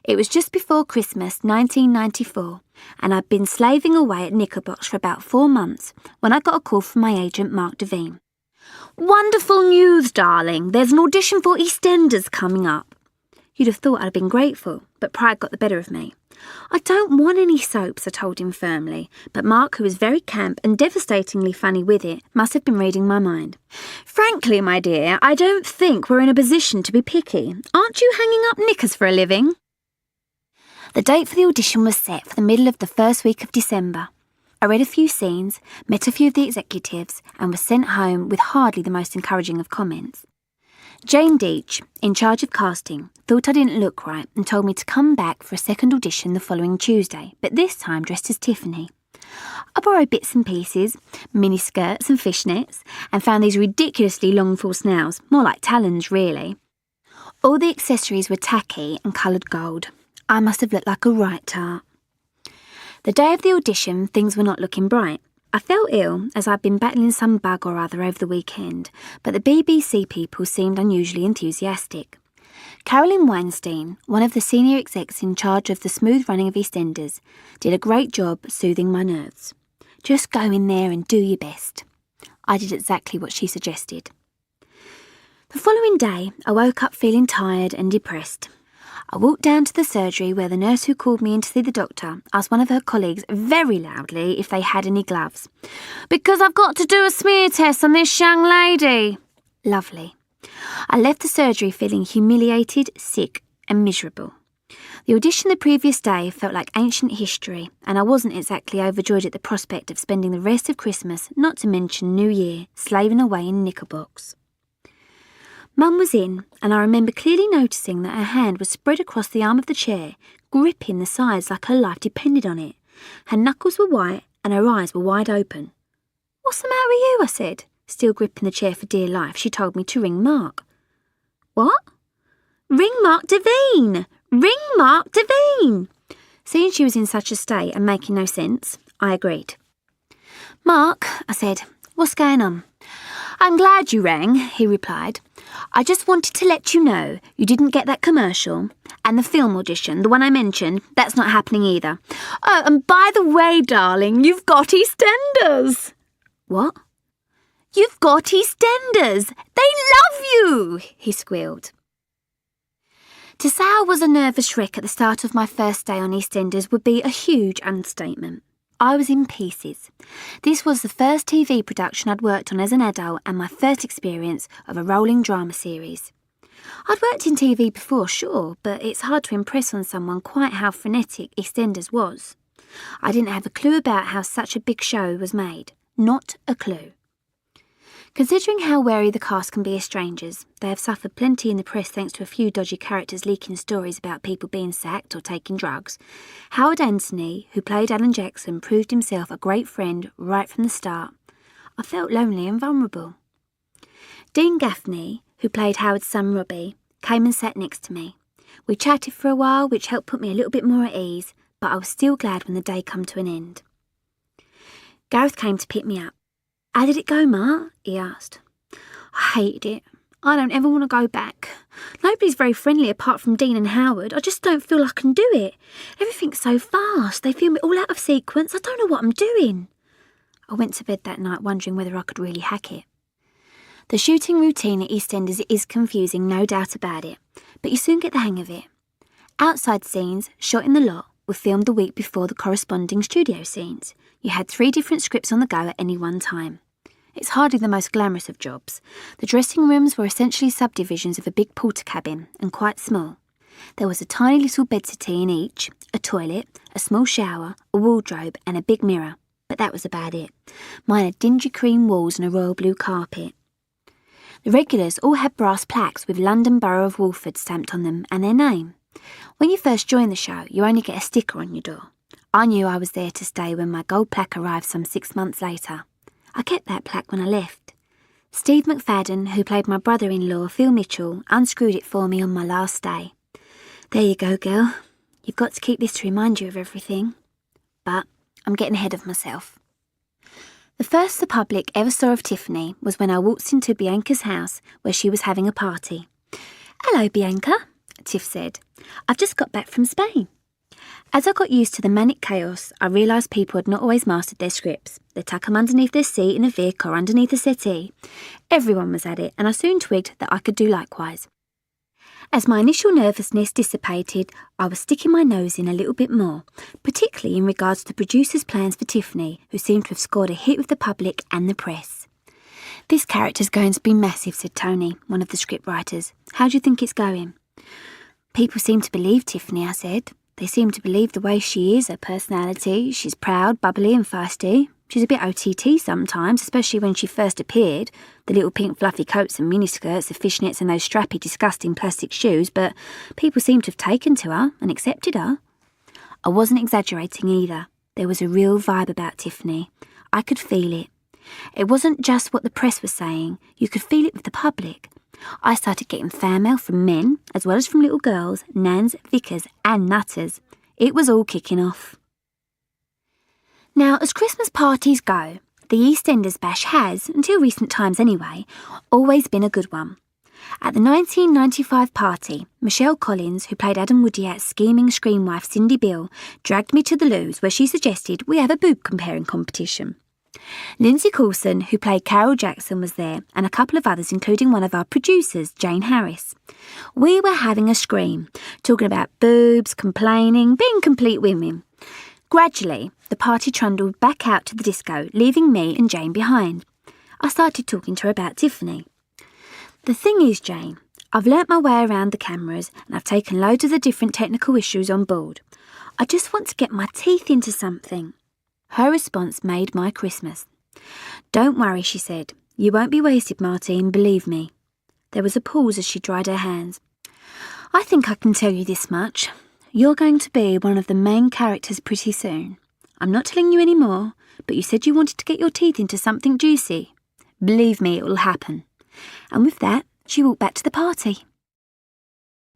It was just before Christmas 1994, and I'd been slaving away at Knickerbox for about 4 months when I got a call from my agent Mark Devine. "Wonderful news, darling. There's an audition for EastEnders coming up." You'd have thought I'd have been grateful, but pride got the better of me. "I don't want any soaps," I told him firmly, but Mark, who was very camp and devastatingly funny with it, must have been reading my mind. "Frankly, my dear, I don't think we're in a position to be picky. Aren't you hanging up knickers for a living?" The date for the audition was set for the middle of the first week of December. I read a few scenes, met a few of the executives, and was sent home with hardly the most encouraging of comments. Jane Deach, in charge of casting, thought I didn't look right and told me to come back for a second audition the following Tuesday, but this time dressed as Tiffany. I borrowed bits and pieces, mini skirts and fishnets, and found these ridiculously long false nails, more like talons really. All the accessories were tacky and coloured gold. I must have looked like a right tart. The day of the audition, things were not looking bright. I felt ill, as I'd been battling some bug or other over the weekend, but the BBC people seemed unusually enthusiastic. Carolyn Weinstein, one of the senior execs in charge of the smooth running of EastEnders, did a great job soothing my nerves. "Just go in there and do your best." I did exactly what she suggested. The following day, I woke up feeling tired and depressed. I walked down to the surgery where the nurse who called me in to see the doctor asked one of her colleagues very loudly if they had any gloves. "Because I've got to do a smear test on this young lady." Lovely. I left the surgery feeling humiliated, sick and miserable. The audition the previous day felt like ancient history, and I wasn't exactly overjoyed at the prospect of spending the rest of Christmas, not to mention New Year, slaving away in Knickerbox. Mum was in, and I remember clearly noticing that her hand was spread across the arm of the chair, gripping the sides like her life depended on it. Her knuckles were white and her eyes were wide open. "What's the matter with you?" I said. Still gripping the chair for dear life, she told me to ring Mark. "What?" "Ring Mark Devine! Ring Mark Devine!" Seeing she was in such a state and making no sense, I agreed. "Mark," I said, "what's going on?" "I'm glad you rang," he replied. "I just wanted to let you know you didn't get that commercial, and the film audition, the one I mentioned, that's not happening either. Oh, and by the way, darling, you've got EastEnders." "What?" "You've got EastEnders! They love you!" he squealed. To say I was a nervous wreck at the start of my first day on EastEnders would be a huge understatement. I was in pieces. This was the first TV production I'd worked on as an adult and my first experience of a rolling drama series. I'd worked in TV before, sure, but it's hard to impress on someone quite how frenetic EastEnders was. I didn't have a clue about how such a big show was made. Not a clue. Considering how wary the cast can be of strangers, they have suffered plenty in the press thanks to a few dodgy characters leaking stories about people being sacked or taking drugs. Howard Anthony, who played Alan Jackson, proved himself a great friend right from the start. I felt lonely and vulnerable. Dean Gaffney, who played Howard's son Robbie, came and sat next to me. We chatted for a while, which helped put me a little bit more at ease, but I was still glad when the day came to an end. Gareth came to pick me up. "How did it go, Ma?" he asked. "I hated it. I don't ever want to go back. Nobody's very friendly apart from Dean and Howard. I just don't feel I can do it. Everything's so fast. They film it all out of sequence. I don't know what I'm doing." I went to bed that night wondering whether I could really hack it. The shooting routine at EastEnders is confusing, no doubt about it, but you soon get the hang of it. Outside scenes, shot in the lot, were filmed the week before the corresponding studio scenes. You had 3 different scripts on the go at any one time. It's hardly the most glamorous of jobs. The dressing rooms were essentially subdivisions of a big porter cabin, and quite small. There was a tiny little bed-settee in each, a toilet, a small shower, a wardrobe and a big mirror, but that was about it. Mine had dingy cream walls and a royal blue carpet. The regulars all had brass plaques with London Borough of Walford stamped on them and their name. When you first join the show, you only get a sticker on your door. I knew I was there to stay when my gold plaque arrived some 6 months later. I kept that plaque when I left. Steve McFadden, who played my brother-in-law, Phil Mitchell, unscrewed it for me on my last day. "There you go, girl. You've got to keep this to remind you of everything." But I'm getting ahead of myself. The first the public ever saw of Tiffany was when I waltzed into Bianca's house where she was having a party. "Hello, Bianca," Tiff said. I've just got back from Spain. As I got used to the manic chaos, I realised people had not always mastered their scripts. They'd tuck them underneath their seat in a Vic or underneath a settee. Everyone was at it, and I soon twigged that I could do likewise. As my initial nervousness dissipated, I was sticking my nose in a little bit more, particularly in regards to the producer's plans for Tiffany, who seemed to have scored a hit with the public and the press. "This character's going to be massive," said Tony, one of the scriptwriters. "How do you think it's going?" "People seem to believe Tiffany," I said. "They seem to believe the way she is, her personality. She's proud, bubbly and feisty. She's a bit OTT sometimes, especially when she first appeared. The little pink fluffy coats and miniskirts, the fishnets and those strappy, disgusting plastic shoes, but people seem to have taken to her and accepted her." I wasn't exaggerating either. There was a real vibe about Tiffany. I could feel it. It wasn't just what the press was saying. You could feel it with the public. I started getting fan mail from men, as well as from little girls, nans, vicars and nutters. It was all kicking off. Now, as Christmas parties go, the EastEnders bash has, until recent times anyway, always been a good one. At the 1995 party, Michelle Collins, who played Adam Woodyat's scheming screen wife Cindy Bill, dragged me to the loos where she suggested we have a boob comparing competition. Lindsay Coulson, who played Carol Jackson, was there, and a couple of others, including one of our producers, Jane Harris. We were having a scream, talking about boobs, complaining, being complete women. Gradually, the party trundled back out to the disco, leaving me and Jane behind. I started talking to her about Tiffany. "The thing is, Jane, I've learnt my way around the cameras and I've taken loads of the different technical issues on board. I just want to get my teeth into something." Her response made my Christmas. "Don't worry," she said. "You won't be wasted, Martine, believe me." There was a pause as she dried her hands. "I think I can tell you this much. You're going to be one of the main characters pretty soon. I'm not telling you any more, but you said you wanted to get your teeth into something juicy. Believe me, it will happen." And with that, she walked back to the party.